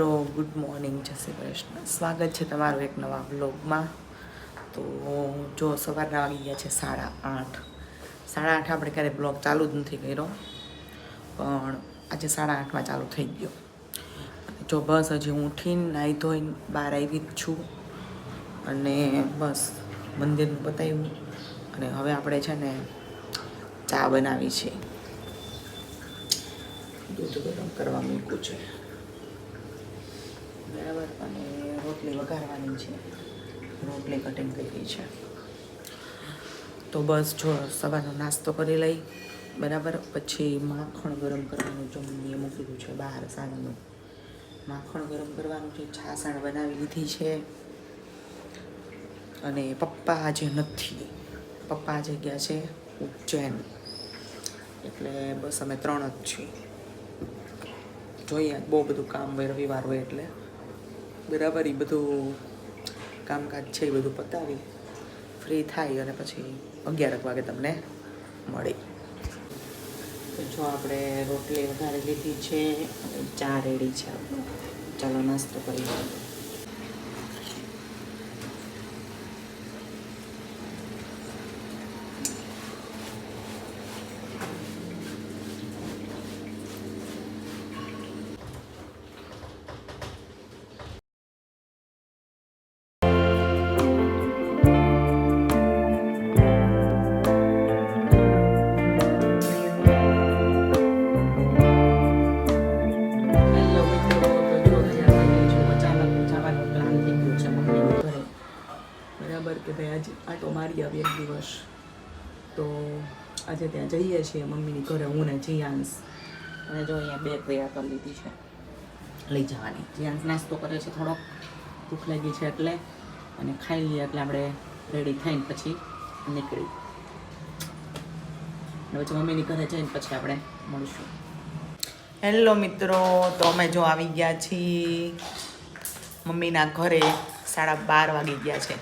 મિત્રો good morning, જય શ્રી કૃષ્ણ. સ્વાગત છે તમારું એક નવા વ્લોગમાં. તો જો સવારના વાગી ગયા છે 8:30. 8:30 આપણે ક્યારે બ્લોગ ચાલુ જ નથી કર્યો, પણ આજે 8:30માં ચાલુ થઈ ગયો. જો બસ હજી હું ઉઠીને નાહી ધોઈને બહાર આવી જ છું, અને બસ મંદિરનું બતાવ્યું, અને હવે આપણે છે ને ચા બનાવી છે, દૂધ ગરમ કરવા મૂક્યું છે બરાબર, અને રોટલી વઘારવાની છે, રોટલી કટિંગ કરી છે. તો બસ જો સવારનો નાસ્તો કરી લઈ બરાબર, પછી માખણ ગરમ કરવાનું જો મમ્મીએ મૂકેલું છે બહાર. સાંજનું માખણ ગરમ કરવાનું છે, છાસણ બનાવી લીધી છે. અને પપ્પા આજે નથી, પપ્પા આજે ગયા છે ઉજ્જૈન, એટલે બસ અમે 3 જ છીએ. જોઈએ બહુ બધું કામ હોય, રવિવાર હોય એટલે બરાબર. એ બધું કામકાજ છે એ બધું પતાવી ફ્રી થાય અને પછી 11 વાગે તમને મળી. તો જો આપણે રોટલી વઘારી લીધી છે, ચા રેડી છે. ચાલો નાસ્તો કરી લઈએ. કે ભાઈ આજે આટો મારી આવી એક દિવસ, તો આજે ત્યાં જઈએ છીએ મમ્મીની ઘરે, હું ને જીયાંશ. અને જો અહીંયા બેગ તૈયાર કરી લીધી છે લઈ જવાની. જીયાંશ નાસ્તો કરે છે, થોડોક ભૂખ લાગી છે એટલે, અને ખાઈ લઈએ એટલે આપણે રેડી થઈને પછી નીકળી. અને પછી મમ્મીની ઘરે જઈને પછી આપણે મળીશું. હેલો મિત્રો, તો અમે જો આવી ગયા છીએ મમ્મીના ઘરે. 12:30 વાગી ગયા છે.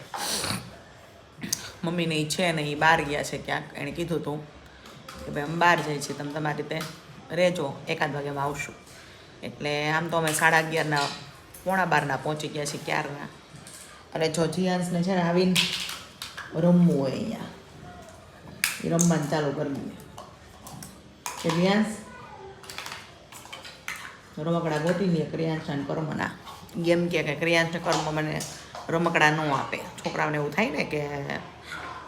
મમ્મીને એ છે ને એ બહાર ગયા છે ક્યાંક. એણે કીધું હતું કે ભાઈ અમે બહાર જઈએ છીએ, તમે તમારી રીતે રહેજો, 1 વાગ્યામાં આવશું. એટલે આમ તો અમે 11:30 પોણા 12 પહોંચી ગયા છીએ ક્યારના. અને જો જીયાંશને છે ને આવીને રમવું હોય અહીંયા, એ રમવાનું ચાલુ કરી દઈએ કે જીયાંશ રમકડા ગોતી લઈએ. ક્રિયાંશના કર્મના એમ કે ક્રિયાંશને કર્મ મને રમકડા ન આપે. છોકરાઓને એવું થાય ને કે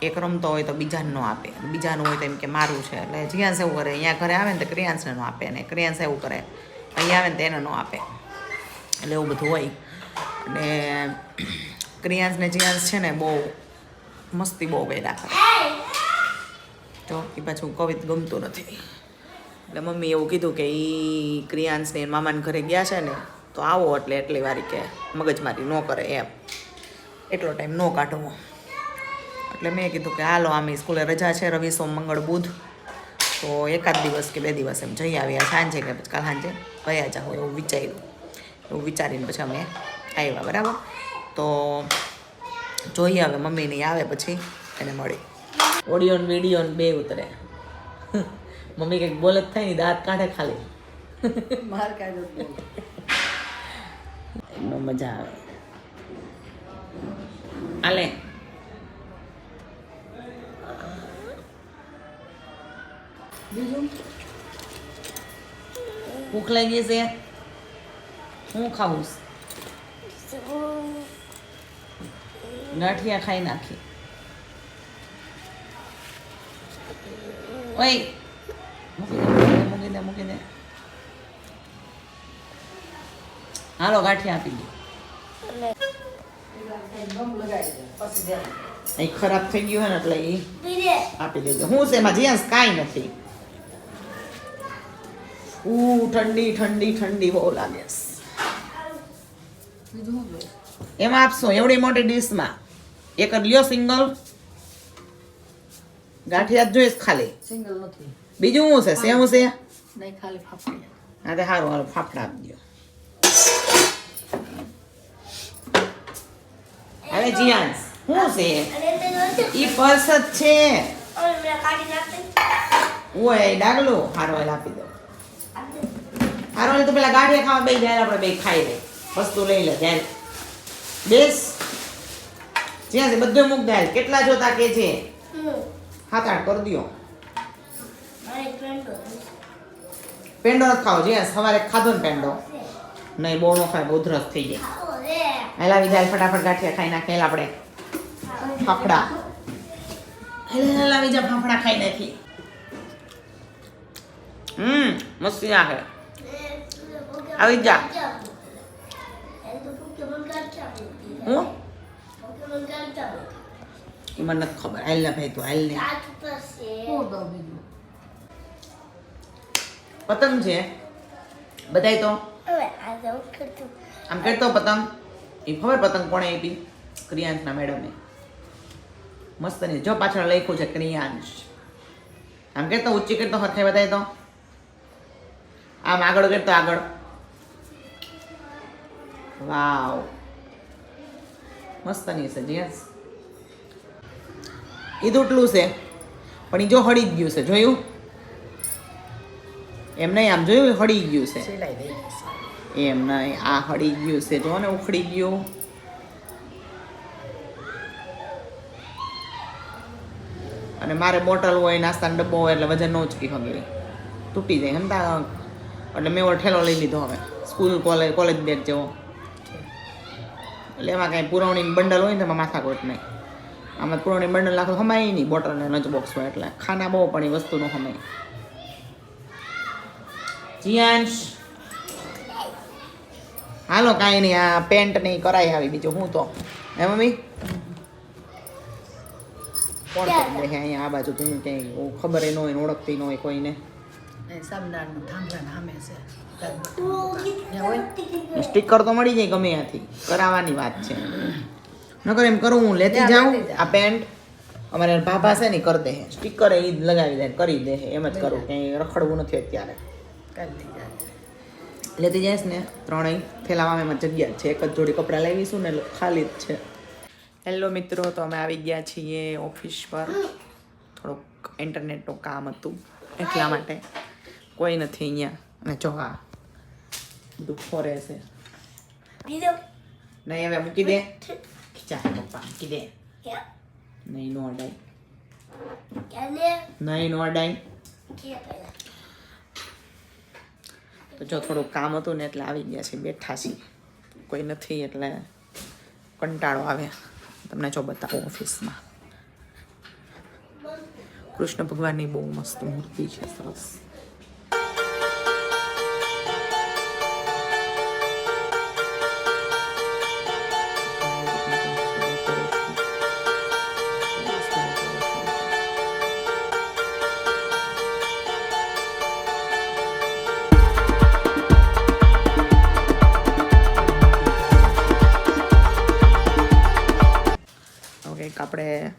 એક રમતો હોય તો બીજાને ન આપે, બીજાનું હોય તો એમ કે મારું છે. એટલે જીયાંશ એવું કરે, અહીંયા ઘરે આવે ને તો ક્રિયાંશને ન આપે, અને ક્રિયાંશ એવું કરે અહીંયા આવે ને તો એને ન આપે. એટલે એવું બધું હોય. અને ક્રિયાંશને જીયાંશ છે ને બહુ મસ્તી બહુ કર્યા કરે. તો એ પાછું કવિત ગમતું નથી, એટલે મમ્મી એવું કીધું કે એ ક્રિયાંશને મામાને ઘરે ગયા છે ને, તો આવો એટલે એટલી વારી કે મગજમારી ન કરે એમ, એટલો ટાઈમ ન કાઢવો. એટલે મેં કીધું કે હાલો, આમ સ્કૂલે રજા છે રવિ સોમ મંગળ બુધ, તો 1 દિવસ કે 2 દિવસ એમ જઈ આવ્યા સાંજે, કે પછી કાલ સાંજે ગયા જાઓ એવું વિચાર્યું. એવું વિચારીને પછી અમે આવ્યા બરાબર. તો જોઈએ હવે મમ્મી નહીં આવે પછી એને મળી. ઓડિયો ને વિડીયો ને બે ઉતરે. મમ્મી કંઈક બોલે જ થાય ને દાંત કાઢે ખાલી. માર કાઢે એનો મજા આવે. હાલે બીજું ભૂખ લાગી છે, હું ખાવું? ગાંઠિયા ખાઈ નાખી. ઓય મૂકી દે. હાલો ગાંઠિયા આપી દે. એ ખરાબ થઈ ગયું હોય ને એટલે એ આપી દેજો. હું છે એમાં જીયાંશ કાંઈ નથી. ઠંડી બહુ લાગે. એમાં આપશો એવડી મોટી ડીશમાં એક જ લ્યો સિંગલ. ગાંઠિયા જ જોઈશ ખાલી, સિંગલ નથી. બીજું શું છે? સેવ છે નહીં, ખાલી ફાફડા. હા તે સારું, હાલો ફાફડા આપી દો. હવે જીયાંશ શું છે? ઈ પર્સ જ છે. ઓય ડાગલો હારો આપી દો. હારો તો પેલા ગાંઠિયા ખાવા બે જાય, આપણે બે ખાઈ લે. વસ્તુ લઈ લે ચાલ બેસ જ્યાં છે બધું મૂક દે કેટલા જોતા કે છે 7-8 કરી દો પેંડો નથી ખાવો જ્યાં સવારે ખાધો ને પેંડો નહીં બહુ નો ખાય બહુ ધરસ થઈ જાય હેલાવી જાય ફટાફટ ગાંઠિયા ખાઈ નાખે આપણે ફાફડા હેલાવી જા ફાફડા ખાઈ નાખી મસ્તી નાખે આવી જા હું મને નથી ખબર હાલ ને ભાઈ તું હાલ ને પતંગ છે બધાય તો આમ કરતો પતંગ એ ખબર પતંગ કોણે આપી ક્રિયાંશના મેડમે મસ્ત નહીં જો પાછળ લખ્યું છે ક્રિયાંશ આમ કરતો ઊંચી કરતો હરખે બધાય તો આમ આગળ કરતો આગળ વાવ મસ્ત નહીં છે જીયાસ એ તૂટલું છે પણ એ જો હળી જ ગયું છે જોયું એમ નહીં આમ જોયું હળી ગયું છે એમ નહીં આ હળી ગયું છે જો ને ઉખડી ગયું અને મારે બોટલ હોય નાસ્તાનો ડબ્બો હોય એટલે વજન ન ઉચકી શકે તૂટી જાય હમતા એટલે મેં ઓલો ઠેલો લઈ લીધો હવે સ્કૂલ કોલેજ બેગ જેવો એટલે એમાં કાંઈ પુરવણીની બંડલ હોય ને તેમાં માથાકોટ નહીં આમાં પુરવણી બંડલ નાખો હમાય નહીં બોટલ ને લંચ બોક્સ હોય એટલે ખાના બહુ પણ એ વસ્તુનું હમાય જીયાંશ હાલો કાંઈ નહીં આ પેન્ટ નહીં કરાઈ આવી બીજું હું તો હે મમ્મી કોણ કરી દે અહીંયા આ બાજુ તું ક્યાંય ખબર ન હોય ઓળખતી ન હોય કોઈને સ્ટીકર તો મળી જાય ગમે ત્યાંથી કરાવવાની વાત છે નકર એમ કરું હું લેતી જાઉં આ પેન્ટ અમારે ભાભા છે ને કરી દે સ્ટીકર એ લગાવી દે કરી દે એમ જ કરું ક્યાંય રખડવું નથી અત્યારે લેતી જઈશ ને ત્રણેય થેલામાં એમાં જગ્યા છે એક જ જોડી કપડાં લાવીશું ને ખાલી જ છે હેલો મિત્રો તો અમે આવી ગયા છીએ ઓફિસ પર થોડુંક ઇન્ટરનેટનું કામ હતું એટલા માટે કોઈ નથી અહીંયા અને જો આ બધું ફોરે છે નહીં હવે મૂકી દે ખીચા પપ્પા મૂકી દે નહીં નો અડાય નહીં નો અડાય તો જો થોડુંક કામ હતું ને એટલે આવી ગયા છે બેઠા છીએ કોઈ નથી એટલે કંટાળો આવે તમને જો બતાવો ઓફિસમાં કૃષ્ણ ભગવાનની બહુ મસ્ત મૂર્તિ છે સરસ આપણે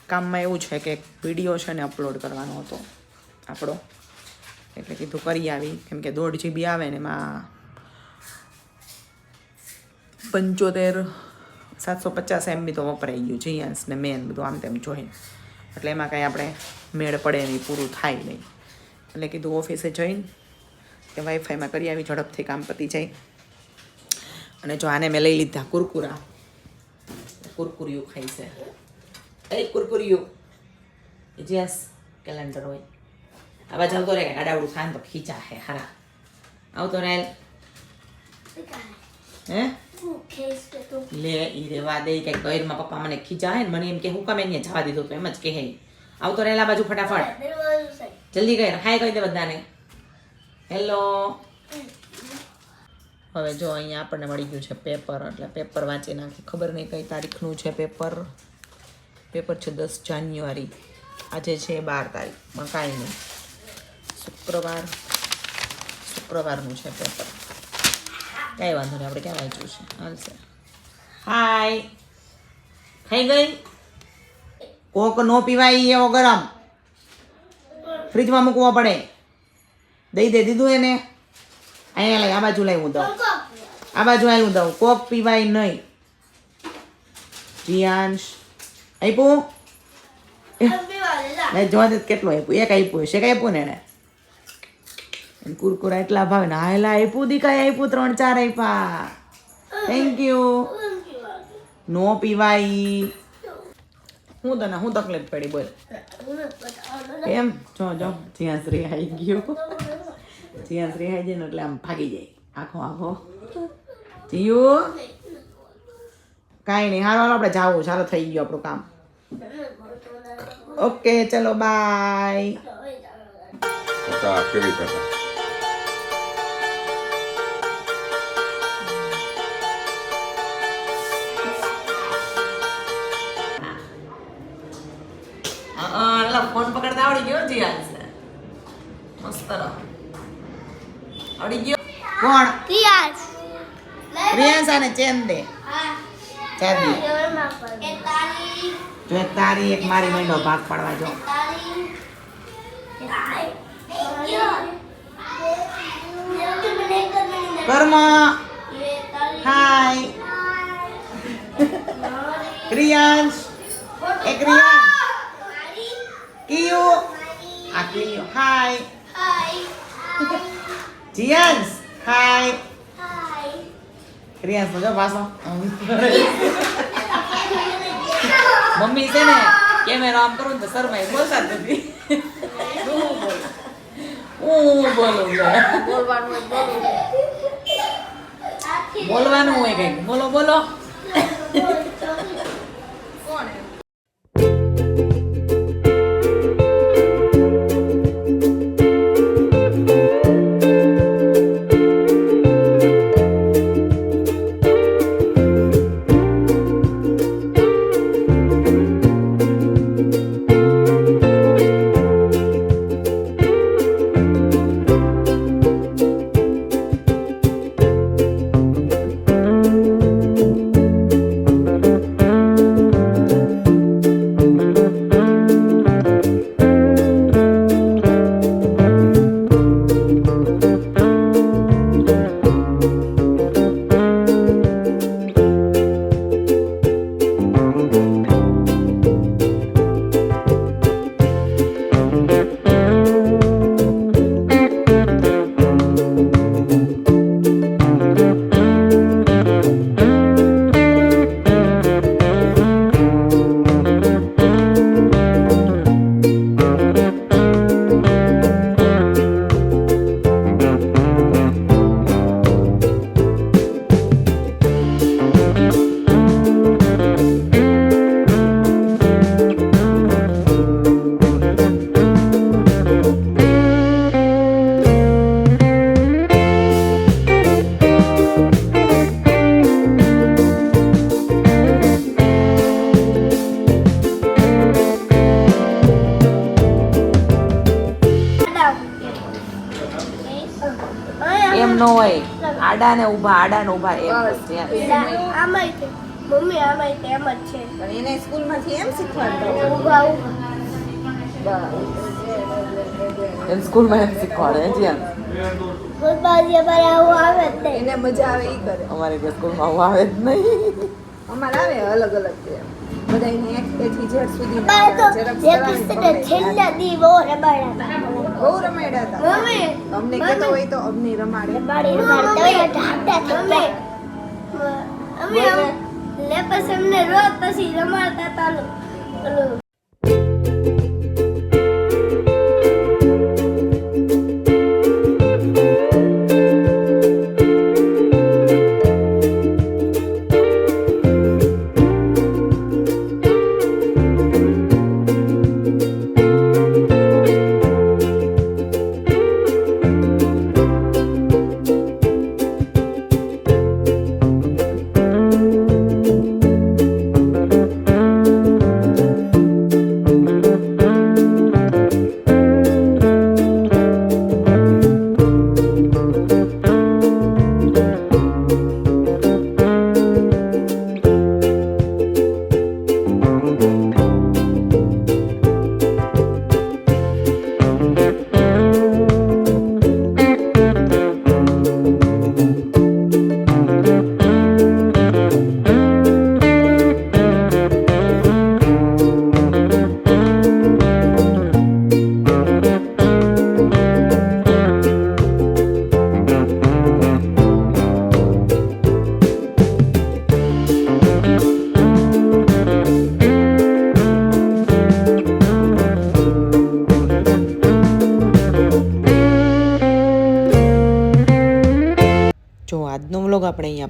કામમાં એવું છે કે વિડીયો છે ને અપલોડ કરવાનો હતો આપણો એટલે કીધું કરી આવી કેમ કે 1.5 GB આવે ને એમાં 750 MB તો વપરાઈ ગયું જીયાન્સ ને મેન બધું આમ તેમ જોઈ એટલે એમાં કાંઈ આપણે મેળ પડે નહીં પૂરું થાય નહીં એટલે કીધું ઓફિસે જઈને કે વાઈફાઈમાં કરી આવી ઝડપથી કામ પતી જાય અને જો આને મેં લઈ લીધા કુરકુરિયું ખાઈ છે એ કુરકુરિયું જેસ કેલેન્ડર હોય આવા આવતો રહે આડાવડું થાય ને તો ખીચા હે હારા આવતો રહે હે લે ઈ રેવા દે કે ગઈરમાં પપ્પા મને ખીચા હે ને મને એમ કે હું કમે અહીંયા જવા દીધું તો એમ જ કહે આવતો રહેલા બાજુ ફટાફટ જલ્દી કર હાય કહી દે બધાને હેલો હવે જો અહીંયા આપણને મળી ગયું છે પેપર એટલે પેપર વાંચી નાખી ખબર નહીં કઈ તારીખનું છે પેપર છે 10 જાન્યુઆરી આજે છે 12 તારીખ પણ કાંઈ નહીં શુક્રવારનું છે પેપર કાંઈ વાંધો નહીં આપણે ક્યાં વાંચ્યું છે હાલશે હાય ખાઈ ગઈ કોક નો પીવાય એવો ગરમ ફ્રીજમાં મૂકવો પડે દઈ દે દીધું એને અહીંયા લઈ આ બાજુ લઈ હું દઉં આ બાજુ આવી હું દઉં કોક પીવાય નહીં જીયાંશ આપ્યું જોવા દે કેટલું આપ્યું એક આપ્યું છે કે આપ્યું ને એને એને કુરકુરા એટલા ભાવે ને હાયલા આપ્યું દીકાય આપ્યું 3-4 આપ્યા. Thank you. નો પીવાય. હું તકલીફ પડી બોલ એમ. જો જીયાશ્રી આવી ગયું. જીયાશ્રી આવી જાય ને એટલે આમ ભાગી જાય આખો જીયુ. કાંઈ નહીં, હાલો આપણે જાવું. ચાલો થઈ ગયું આપણું કામ. ઓકે ચલો બાય. ફોન પકડતા આવડી ગયો જીયાસ. મસ્ત આવડી ગયો. કોણ? રિયાસ આને ચેન દે. ચાંદી જો એક તારી એક મારી માંડો ભાગ પાડવા જો. કર્મ હાય. રિયાંશ એક રિયાંશ. કિયો આ કિયો હાય. જીયાંશ હાય. રિયાંશ જો પાછો મમ્મી છે ને કેમેરા આમ કરું તો શરમાય બોલતા જ નથી. હું બોલું બોલવાનું હોય કઈક. બોલો એમ ન હોય. આડા ને ઊભા એમ. મમ્મી આમાં એમ જ છે પણ એને સ્કૂલમાંથી એમ શીખવાડતા ઊભા એમ સ્કૂલમાં એમ શીખવાડે જીયાન. ગોલબાજી અમારે આવું આવે જ નહીં. એને મજા આવે ઈ કરે. અમારે કે સ્કૂલમાં આવું આવે જ નહીં. અમારે આવે અલગ અલગ છે બધા એને એક થી ઝેડ સુધી અમારે તો છેલ્લા દી બહુ રમાડ્યા બહુ રમાડ્યા હતા. મમ્મી અમને કહેતો હોય તો અમને રમાડે. અમે લે પછી અમને રોજ પછી રમાડતા હતા ઓલું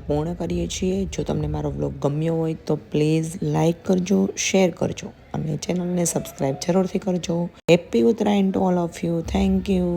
અહીંયા પૂર્ણ કરીએ છીએ. જો તમને મારો વ્લોગ ગમ્યો હોય તો પ્લીઝ લાઇક કરજો, શેર કરજો અને ચેનલને સબસ્ક્રાઈબ જરૂરથી કરજો. Happy Uttarayan to all of you. Thank you.